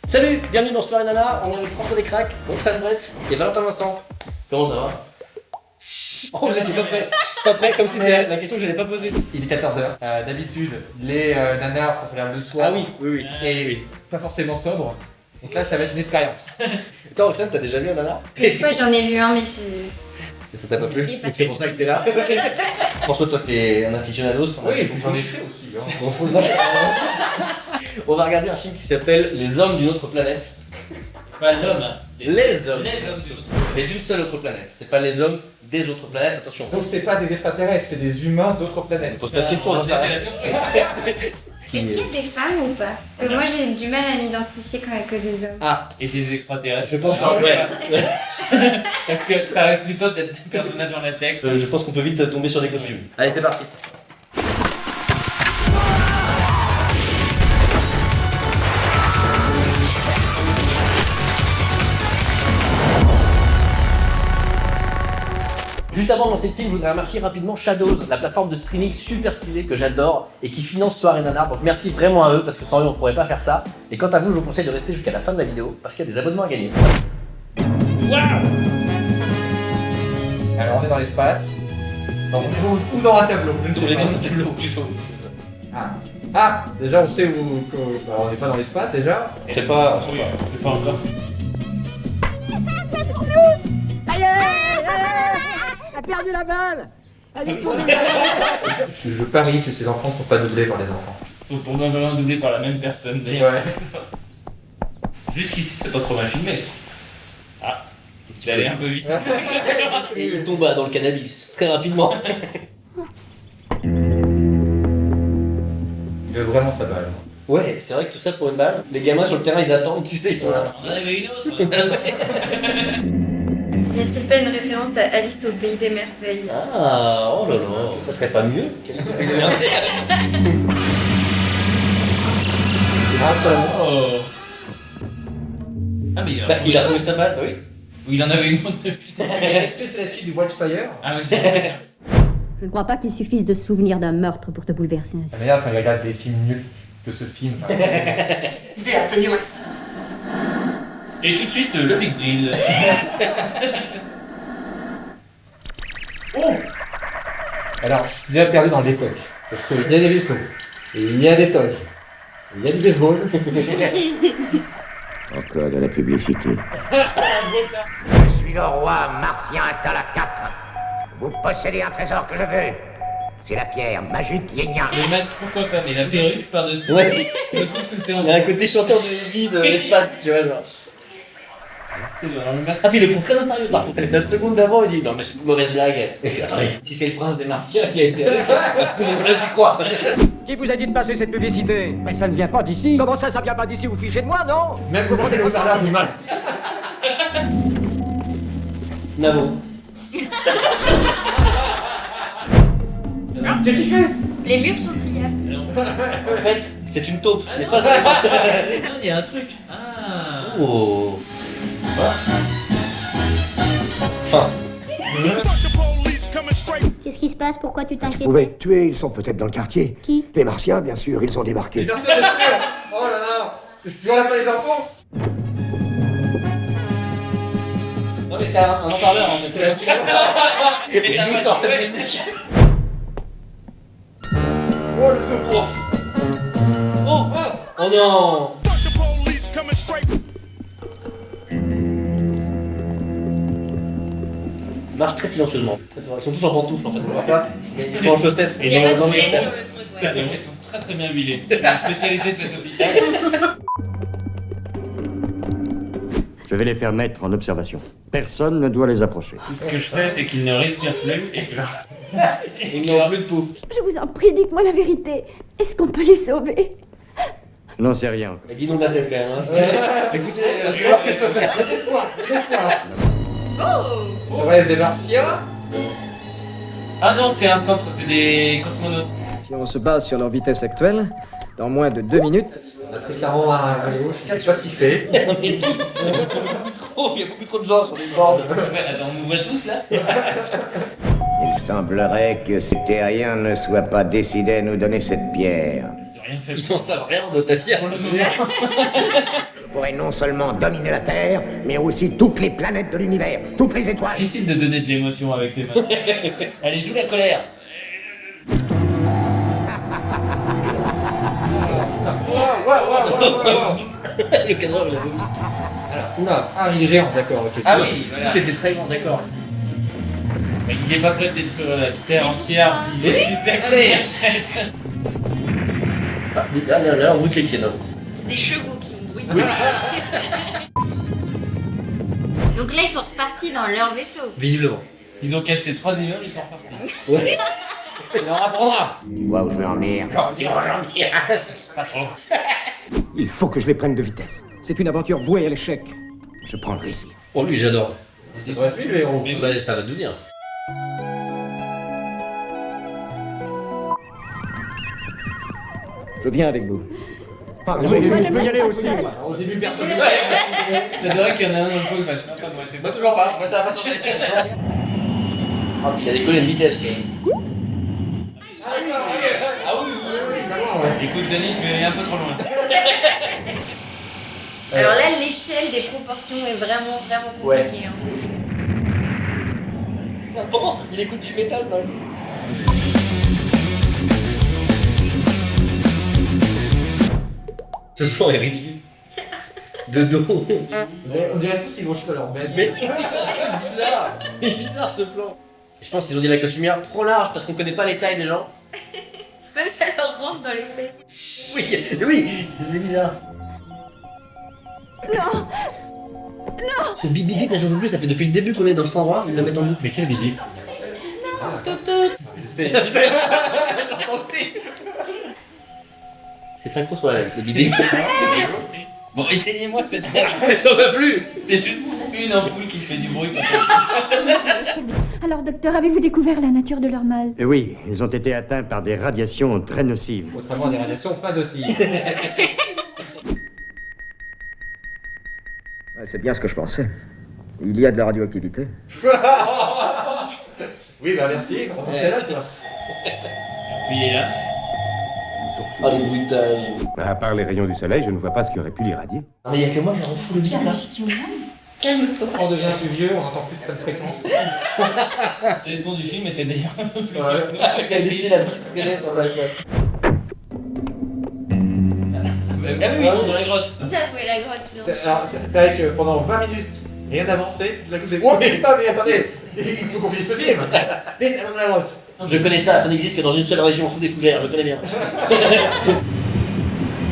Salut, bienvenue dans Soirée Nana, on est avec François Descraques, Roxane Brett et Valentin Vincent. Comment ça va? Oh, vous étiez pas prêt. Pas prêt, comme si c'est la question que je n'allais pas poser. Il est 14h. D'habitude, les nanars, ça fait l'air de soi. Ah oui, oui. Et pas forcément sobre. Donc là, ça va être une expérience. Toi, Roxane, t'as déjà vu un nanar? Une fois j'en ai vu un, mais Ça t'a pas plu? Il est pas Donc c'est pour ça que t'es là. François, toi, t'es un aficionados. Oui, et puis j'en ai fait aussi. On va regarder un film qui s'appelle Les Hommes d'une autre planète. Pas l'homme, hein. Les hommes. Les hommes du autre. Mais d'une seule autre planète. C'est pas les hommes des autres planètes, attention. Donc c'est pas des extraterrestres, c'est des humains d'autres planètes. Pose pas de questions, j'en sais rien. est-ce qu'il y a des femmes ou pas? Moi j'ai du mal à m'identifier quand il n'y a que des hommes. Ah, Et des extraterrestres. je pense Ah, ouais. Est-ce que ça reste plutôt d'être des personnages en latex? je pense qu'on peut vite tomber sur des costumes. Allez, c'est parti. Juste avant de lancer le film, je voudrais remercier rapidement Shadows, la plateforme de streaming super stylée que j'adore et qui finance Soirée Nanar. Donc merci vraiment à eux parce que sans eux on pourrait pas faire ça. Et quant à vous, je vous conseille de rester jusqu'à la fin de la vidéo parce qu'il y a des abonnements à gagner. Waouh! Alors on est dans l'espace. Ou dans un tableau. Je ne sais Sur les pas. deux tableaux plutôt. Ah, déjà on sait où. Alors, on n'est pas dans l'espace déjà. C'est pas. Oui, c'est pas encore. A perdu la balle. Je parie que ces enfants ne sont pas doublés par des enfants. Ils sont probablement doublés par la même personne d'ailleurs. Ouais. Jusqu'ici, c'est pas trop mal filmé. Ah, c'est allé un peu vite. Et il tombe dans le cannabis très rapidement. Il veut vraiment sa balle. Ouais, c'est vrai que tout ça pour une balle. Les gamins sur le terrain ils attendent, tu sais, ils sont là. On en avait une autre. Y a-t-il pas une référence à Alice au pays des merveilles? Ah, oh là là, ça serait pas mieux qu'Alice au Pays des Merveilles. Ah, ça. Oh. Ah, mais Il a remis sa balle, bah oui. Ou il en avait une autre depuis. Est-ce que c'est la suite du Wildfire? Ah oui, c'est vrai. Je ne crois pas qu'il suffise de se souvenir d'un meurtre pour te bouleverser ainsi. La manière quand il regarde des films nuls que ce film. Et tout de suite, le Big Deal. Oh! Alors, je suis déjà perdu dans l'époque. Parce qu'il y a des vaisseaux, et il y a des toges, et il y a du baseball. Encore de la publicité. Je suis le roi martien Tala 4. Vous possédez un trésor que je veux. C'est la pierre magique Yénia. Le masque, pourquoi pas, mais la perruque par-dessus. Ouais, Je trouve que c'est il y a un côté chanteur de vie de l'espace, tu vois, genre. C'est genre le masque. Ah, puis il le prend très au sérieux par contre. La seconde d'avant, il dit non, mais c'est une mauvaise blague. Et puis attendez, si c'est le prince des Martiens qui a été avec, à ce moment-là, j'y crois. Qui vous a dit de passer cette publicité? Mais ça ne vient pas d'ici. Comment ça vient pas d'ici? Vous fichez de moi, non? Même pour les haut-parleurs, j'ai mal. Navo. Qu'est-ce qu'il fait? Les murs sont friables. En fait, c'est une taupe, ce n'est pas un. Non, il y a un truc. Ah. Oh. Fin. Qu'est-ce qui se passe? Pourquoi tu Vous t'inquiètes? pouvez être tués, ils sont peut-être dans le quartier. Qui? Les Martiens, bien sûr, ils ont débarqué. Personne ne tire. Oh là là. Tu vois là pas les infos? Non, mais c'est un haut-parleur en fait. Et Et t'as d'où pas sort joué. cette musique? Oh le feu. Oh! Oh non! Ils marchent très silencieusement. Ils sont tous en pantoufles en fait, on voit pas. Mais ils sont en chaussettes. Il y a pas de dans bruit, les Les rues sont très très bien huilées. C'est la spécialité de cet hôpital. Je vais les faire mettre en observation. Personne ne doit les approcher. Tout ce que je sais, c'est qu'ils ne respirent plus et que. Ils n'ont plus de peau. Je vous en prie, dites-moi la vérité. Est-ce qu'on peut les sauver? N'en sais rien. Mais dis-nous de la tête quand même. Hein. Écoutez, je vais voir ce que je peux faire. Laisse-moi. Oh! Ça reste des Martiens. Ah non, c'est un centre, c'est des cosmonautes. Si on se base sur leur vitesse actuelle, dans moins de 2 minutes, On a très clairement un à gauche, il sait pas ce qu'il fait. Il y a beaucoup trop de gens sur les bords. Attends, on nous voit tous là? Il semblerait que ces terriens ne soient pas décidés à nous donner cette pierre. Ils ont rien fait. Ils s'en savent rien de ta pierre. Pour le moment. pourrait non seulement dominer la Terre, mais aussi toutes les planètes de l'univers, toutes les étoiles. Difficile de donner de l'émotion avec ses mains. Allez, joue la colère. Le cadreur, il a vomi. Alors, oula, ah, il est géant, d'accord, ok. Ah oui, voilà. Tout était très grand, d'accord. Mais il est pas prêt de détruire la Terre entière s'il est si sexy, achète. Ah, là, on route les pieds, non. C'est des chevaux qui me bruitent. Donc là, ils sont repartis dans leur vaisseau. Visiblement. Ils ont cassé 3 immeubles, ils sont repartis. Ouais. Il leur apprendra. Tu vois où je veux en venir? Pas trop. Il faut que je les prenne de vitesse. C'est une aventure vouée à l'échec. Je prends le risque. Oh, lui, j'adore. C'était très fluide, le héros. Mais oui. Bah, ça va devenir. Je viens avec vous. Je veux y aller aussi. Au début, personne. C'est vrai qu'il y en a un autre fois qui fasse même pas de moi, c'est pas Toujours pas, moi ça va pas changer. Ah, puis il a décollé une vitesse. Ah oui, évidemment, ouais. Écoute, Denis, tu es allé un peu trop loin. Alors là, l'échelle des proportions est vraiment compliquée. Hein. Oh, il écoute du métal dans le coup. Ce plan est ridicule. De dos. On dirait tous qu'ils vont chier dans leur bête. Mais bizarre. Il est bizarre ce plan. Je pense qu'ils ont dit à la costumière, trop large parce qu'on connaît pas les tailles des gens. Même ça leur rentre dans les fesses. Oui, c'est bizarre. Non. Ce bip bip bip, là j'en peux plus, ça fait depuis le début qu'on est dans cet endroit, ils le mettent en boucle. Mais quel bibi. Je sais. C'est synchro sur la lèvre, le bip bip. Bon, éteignez-moi cette merde. J'en peux plus. C'est juste une ampoule qui fait du bruit. Alors, docteur, avez-vous découvert la nature de leur mal? Et oui, ils ont été atteints par des radiations très nocives. Autrement, des radiations, pas d'oscille. C'est bien ce que je pensais. Il y a de la radioactivité. Oui, bah merci. On est là, toi. Puis là. Oh les bruitages. À part les rayons du soleil, je ne vois pas ce qui aurait pu l'irradier. Non mais y'a que moi, j'en fous le bien là. Calme-toi. On devient plus vieux, on entend plus cette fréquence. Les sons du film étaient d'ailleurs un peu plus. Il a laissé la bise traîner sur flashback. Ah oui, dans la grotte. Ça, où est la grotte, bien sûr. C'est vrai que pendant 20 minutes, rien n'avançait, toute la chose est. Oh mais putain, mais attendez, il faut qu'on finisse ce film. Vite, allons dans la grotte. Je connais ça, ça n'existe que dans une seule région, sous des fougères, je connais bien.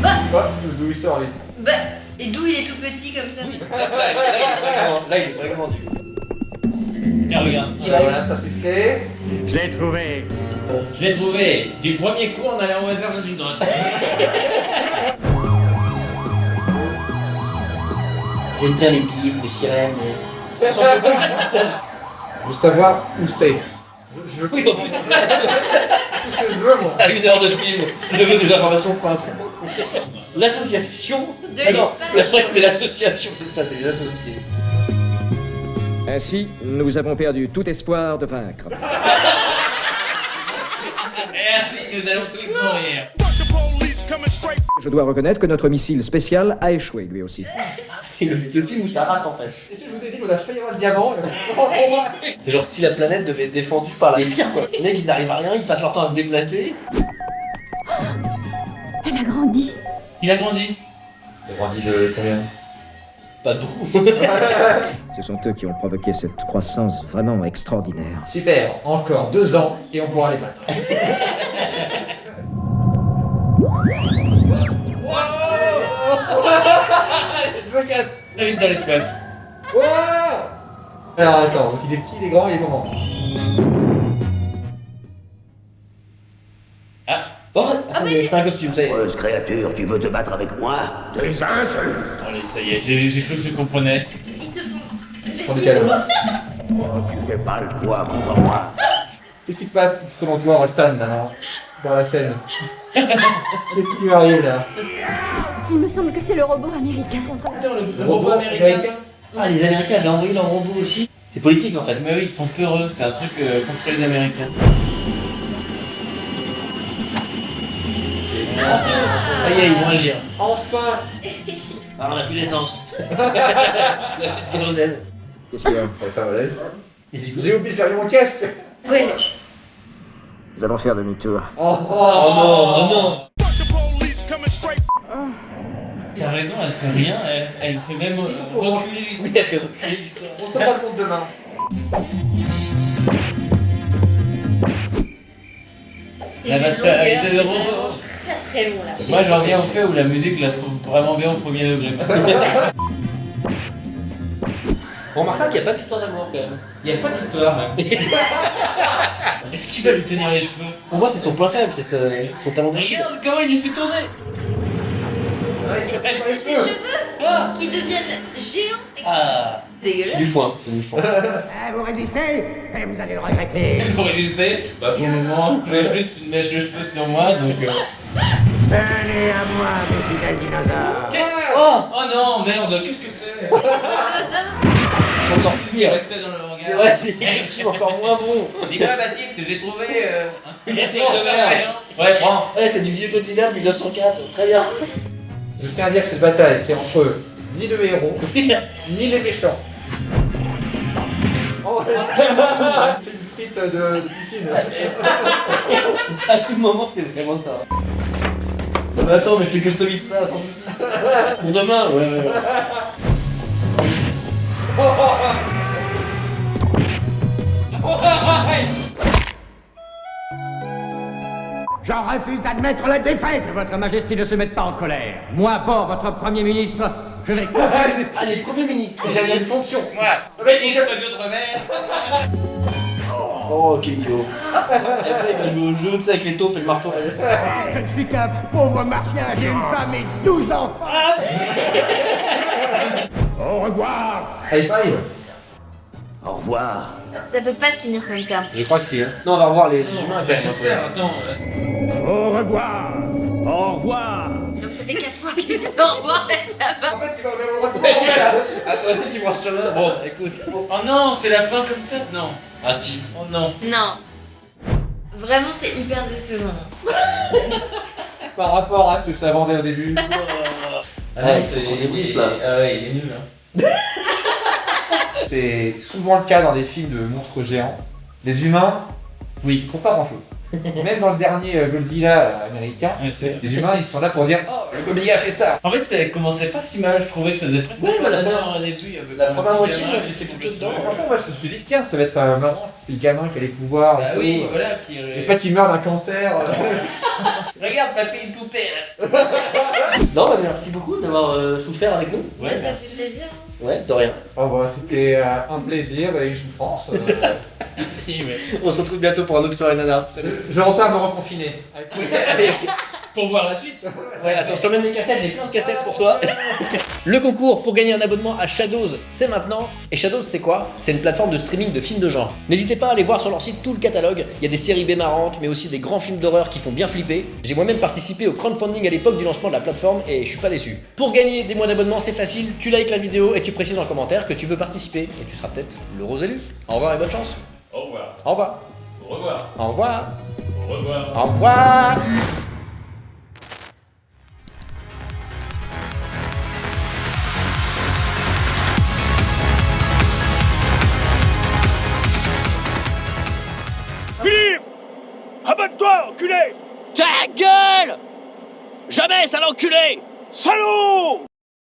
Oh, d'où il sort lui. Bah, et d'où il est tout petit comme ça? Là il est vraiment du coup. Tiens, regarde. Voilà, ça c'est fait. Je l'ai trouvé. Je l'ai trouvé. Du premier coup, on allait au hasard dans une grotte. J'aime bien les bibles, les sirènes. Je veux savoir où c'est. Je veux Oui, en plus, tout ce que je veux, moi. à 1 heure de film, je veux des informations simples. L'association. De Ah non, l'espace. je croyais que c'était l'association de l'espace, c'est les associés. Ainsi, nous avons perdu tout espoir de vaincre. Merci, nous allons tous mourir. Je dois reconnaître que notre missile spécial a échoué, lui aussi. C'est le film où ça rate en fait. Et je vous ai dit qu'on a failli avoir le diamant. C'est genre si la planète devait être défendue par les pires quoi. Les mecs ils arrivent à rien, ils passent leur temps à se déplacer. Elle a grandi. Il a grandi. Il a grandi de combien? Pas beaucoup. Ce sont eux qui ont provoqué cette croissance vraiment extraordinaire. Super, encore 2 ans et on pourra les battre. Je me casse. Très vite dans l'espace. Wow. Alors attends, donc il est petit, il est grand, il est comment? Ah, Oh, attendez, c'est un costume, ça y est. Heureuse créature, tu veux te battre avec moi? Des insultes! allez, ça y est, j'ai cru que je comprenais. Ils se font. On est calme. Oh, tu fais pas le poids contre moi. Qu'est-ce qui se passe selon toi, Rolsan, maintenant? Dans la scène. Qu'est-ce qui lui arrive là? Il me semble que c'est le robot américain contre la... Le robot américain. Ah, les Américains avaient envoyé leur robot aussi. C'est politique en fait. Mais oui, ils sont peureux, c'est un truc contre les Américains. Ah, c'est bon. Ça y est, ils vont agir. Enfin Ah, on a plus d'essence. On a plus de kérosène. Qu'est-ce qu'il y a? Elle fait un malaise. Il dit quoi? J'ai oublié de faire mon casque. Ouais. Nous allons faire demi-tour. Oh non, oh non. T'as raison, elle fait rien, elle fait même reculer l'histoire. Oui, elle fait reculer l'histoire. On se rend compte demain. C'est La une bataille longueur, de c'est l'euro. vraiment très très long là. Moi j'en reviens au fait où la musique je la trouve vraiment bien au premier degré. On remarquera qu'il n'y a pas d'histoire d'amour quand même. Il n'y a pas d'histoire même. Est-ce qu'il va lui tenir les cheveux? Pour moi, c'est son point faible, c'est son talent d'Achille. Regarde comment il les fait tourner. C'est ses cheveux qui deviennent géants et qui... Ah. C'est Dégueulasse. du foin, c'est du foin. Ah, vous résistez? Et vous allez le regretter. Pour résister, bah pour le moment, j'ai juste une mèche de cheveux sur moi donc. Venez à moi, mes fidèles dinosaures. Oh non, merde, qu'est-ce que c'est? Encore Il pire. restait dans le regard. C'est vrai, c'est effectivement encore moins bon. Dis-moi Baptiste, j'ai trouvé une bouteille prends de ça. verre. Ouais, prends. Ouais, c'est du vieux Godzilla de 1904, très bien. Je tiens à dire que cette bataille, c'est entre ni le héros, ni les méchants. Oh, c'est une frite de piscine. À tout moment, c'est vraiment ça. Non, mais attends, mais je te customise ça sans souci. Pour demain, ouais. J'en refuse d'admettre la défaite. Que votre majesté ne se mette pas en colère. Moi, Bor, votre premier ministre, je vais... Allez, Premier ministre. Il a une fonction. Moi, ministre d'Outre-mer. Oh, quel idiot. Après, il va jouer au jeu, tu sais, avec les taupes et le marteau. Je ne suis qu'un pauvre martien, j'ai une femme et 12 enfants. Au revoir. High five. Au revoir. Ça peut pas se finir comme ça. Je crois que si. Hein. Non, on va revoir les humains quand même. J'espère, attends. Au revoir. Au revoir. Donc ça fait 4 fois qu'il dit au revoir et ça va. En fait, tu vas au même endroit que Ouais, c'est ça. Ah, toi aussi, tu vois ce chemin. Bon, écoute. Oh non, c'est la fin comme ça? Non. Ah, si. Oh non. Non. Vraiment c'est hyper décevant. Par rapport à ce que ça vendait au début. Ah Ouais, non, il faut qu'on débriefe, là. Ah ouais, il est nul hein. C'est souvent le cas dans des films de monstres géants. Les humains, oui, ils font pas grand chose. Même dans le dernier Godzilla américain, Ouais, c'est... les humains ils sont là pour dire oh le Godzilla a fait ça. En fait, ça commençait pas si mal, je trouvais que ça faisait presque Ouais, mais la au début, il y avait la un première petit moitié, gamin moi, qui j'étais trouvait plutôt le truc. dedans. Franchement moi je me suis dit tiens ça va être marrant, c'est le gamin qui a les pouvoirs. Bah et oui, tout. voilà, qui... Et pas qu'il meurt d'un cancer. Regarde, papy, une poupée. Non, bah, merci beaucoup d'avoir souffert avec nous. Ouais, ça fait plaisir. Ouais, de rien. Oh bah c'était un plaisir et une souffrance. Si, mais... On se retrouve bientôt pour un autre soirée nana. Salut. Je repars me reconfiner. Pour voir la suite. Ouais, attends, je t'emmène des cassettes, j'ai plein de cassettes pour toi. Le concours pour gagner un abonnement à Shadows, c'est maintenant. Et Shadows, c'est quoi? C'est une plateforme de streaming de films de genre. N'hésitez pas à aller voir sur leur site tout le catalogue. Il y a des séries B marrantes, mais aussi des grands films d'horreur qui font bien flipper. J'ai moi-même participé au crowdfunding à l'époque du lancement de la plateforme et je suis pas déçu. Pour gagner des mois d'abonnement, c'est facile. Tu likes la vidéo et tu précises en commentaire que tu veux participer. Et tu seras peut-être le rose élu. Au revoir et bonne chance. Au revoir. Au revoir. Au revoir. Au revoir. Au revoir. Au revoir. Philippe! Abonne-toi, enculé! Ta gueule! Jamais, sale enculé! Salaud!